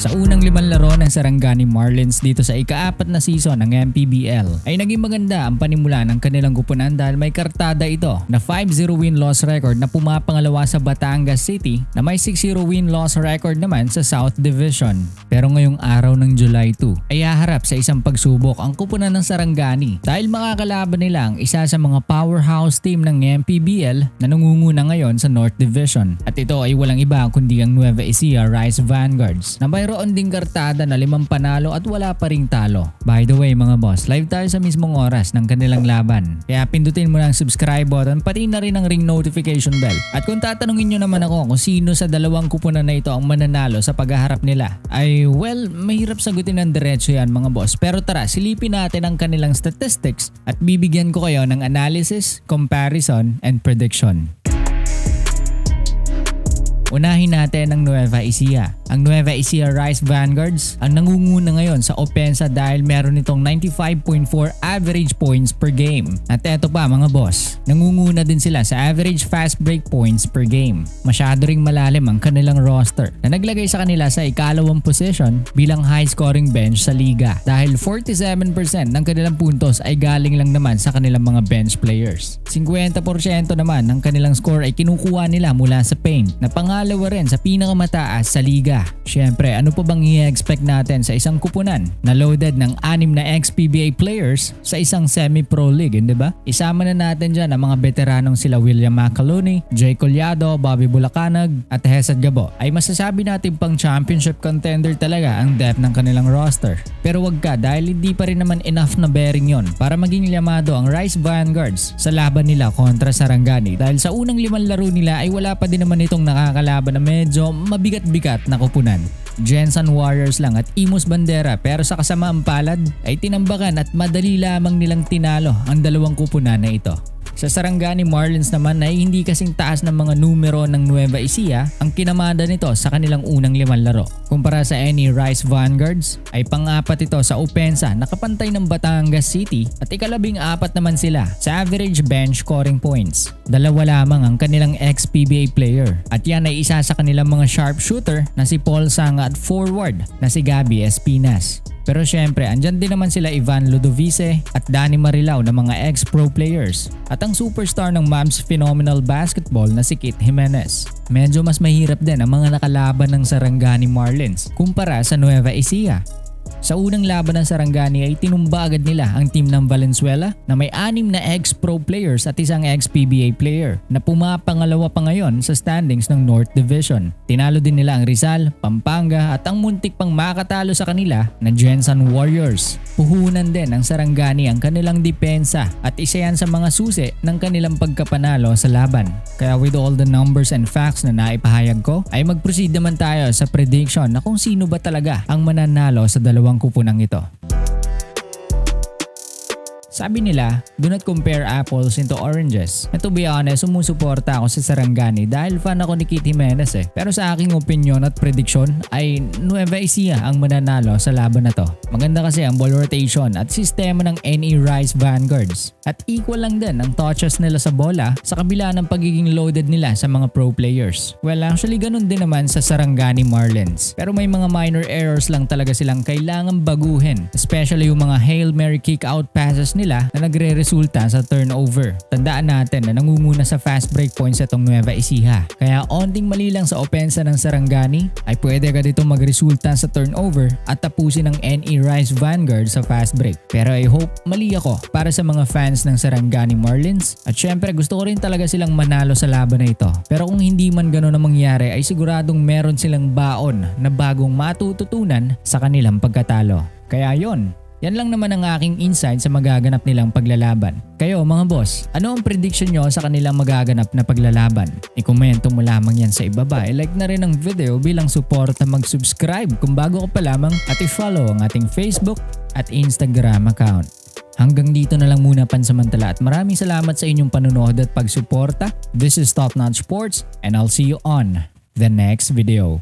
Sa unang 5 laro ng Sarangani Marlins dito sa ika-4 na season ng MPBL ay naging maganda ang panimula ng kanilang kupunan dahil may kartada ito na 5-0 win-loss record na pumapangalawa sa Batangas City na may 6-0 win-loss record naman sa South Division. Pero ngayong araw ng July 2 ay haharap sa isang pagsubok ang kupunan ng Sarangani dahil makakalaban nila ang isa sa mga powerhouse team ng MPBL na nangunguna ngayon sa North Division. At ito ay walang iba kundi ang Nueva Ecija Rice Vanguards na mayroon ding kartada na 5 panalo at wala pa ring talo. By the way mga boss, live tayo sa mismong oras ng kanilang laban. Kaya pindutin mo na ang subscribe button pati na rin ang ring notification bell. At kung tatanungin nyo naman ako kung sino sa dalawang kupunan na ito ang mananalo sa paghaharap nila, ay well, mahirap sagutin ng diretso yan mga boss. Pero tara, silipin natin ang kanilang statistics at bibigyan ko kayo ng analysis, comparison, and prediction. Unahin natin ang Nueva Ecija. Ang Nueva Ecija Rice Vanguards ang nangunguna ngayon sa opensa dahil meron itong 95.4 average points per game. At eto pa mga boss, nangunguna din sila sa average fast break points per game. Masyado ring malalim ang kanilang roster na naglagay sa kanila sa ikalawang position bilang high scoring bench sa liga dahil 47% ng kanilang puntos ay galing lang naman sa kanilang mga bench players. 50% naman ng kanilang score ay kinukuha nila mula sa paint na pangalawa rin sa pinakamataas sa liga. Siyempre, ano pa bang i-expect natin sa isang kupunan na loaded ng 6 na ex-PBA players sa isang semi-pro league, di ba? Isama na natin dyan ang mga veteranong sila William Macaloni, Jay Collado, Bobby Bulacanag at Hesed Gabo. Ay masasabi natin pang championship contender talaga ang depth ng kanilang roster. Pero wag ka dahil hindi pa rin naman enough na bearing yon para maging llamado ang Rice Vanguards sa laban nila kontra Sarangani dahil sa unang 5 laro nila ay wala pa din naman itong nakakalaban na medyo mabigat-bigat na kupunan. Jensen Warriors lang at Imus Bandera pero sa kasamaang palad ay tinambakan at madali lamang nilang tinalo ang dalawang kupunan na ito. Sa Sarangani Marlins naman ay hindi kasing taas ng mga numero ng Nueva Ecija ang kinamada nito sa kanilang unang 5 laro. Kumpara sa any Rice Vanguards ay pang-4 ito sa opensa nakapantay ng Batangas City at ika-14 naman sila sa average bench scoring points. 2 lamang ang kanilang ex-PBA player at yan ay isa sa kanilang mga sharpshooter na si Paul Sanga at forward na si Gabby Espinas. Pero syempre, andyan din naman sila Ivan Ludovice at Danny Marilao na mga ex-pro players at ang superstar ng Mavs Phenomenal Basketball na si Kit Jimenez. Medyo mas mahirap din ang mga nakalaban ng Sarangani Marlins kumpara sa Nueva Ecija. Sa unang laban ng Sarangani ay tinumba agad nila ang team ng Valenzuela na may 6 na ex-pro players at isang ex-PBA player na pumapangalawa pa ngayon sa standings ng North Division. Tinalo din nila ang Rizal, Pampanga at ang muntik pang makatalo sa kanila na Jensen Warriors. Puhunan din ng Sarangani ang kanilang depensa at isa yan sa mga susi ng kanilang pagkapanalo sa laban. Kaya with all the numbers and facts na naipahayag ko ay mag-proceed naman tayo sa prediction na kung sino ba talaga ang mananalo sa dalawang kupunang ito. Sabi nila, do not compare apples into oranges. And to be honest, sumusuporta ako sa Sarangani dahil fan ako ni Kit Jimenez eh. Pero sa aking opinion at prediction ay Nueva Ecija ang mananalo sa laban na to. Maganda kasi ang ball rotation at sistema ng NE Rice Vanguards. At equal lang din ang touches nila sa bola sa kabila ng pagiging loaded nila sa mga pro players. Well, actually ganun din naman sa Sarangani Marlins. Pero may mga minor errors lang talaga silang kailangang baguhin. Especially yung mga Hail Mary kick out passes nila na nagre-resulta sa turnover. Tandaan natin na nangunguna sa fast break points itong Nueva Ecija. Kaya onting mali lang sa opensa ng Sarangani ay pwede agad itong magresulta sa turnover at tapusin ng NE Rice Vanguard sa fast break. Pero I hope mali ako para sa mga fans ng Sarangani Marlins at syempre gusto ko rin talaga silang manalo sa laban na ito. Pero kung hindi man gano'n na mangyari ay siguradong meron silang baon na bagong matututunan sa kanilang pagkatalo. Kaya yon. Yan lang naman ang aking insight sa magaganap nilang paglalaban. Kayo mga boss, ano ang prediction nyo sa kanilang magaganap na paglalaban? I-komento mo lamang yan sa ibaba. I-like na rin ang video bilang suporta mag-subscribe kung bago ka pa lamang at i-follow ang ating Facebook at Instagram account. Hanggang dito na lang muna pansamantala at maraming salamat sa inyong panunood at pagsuporta. This is Top Notch Sports and I'll see you on the next video.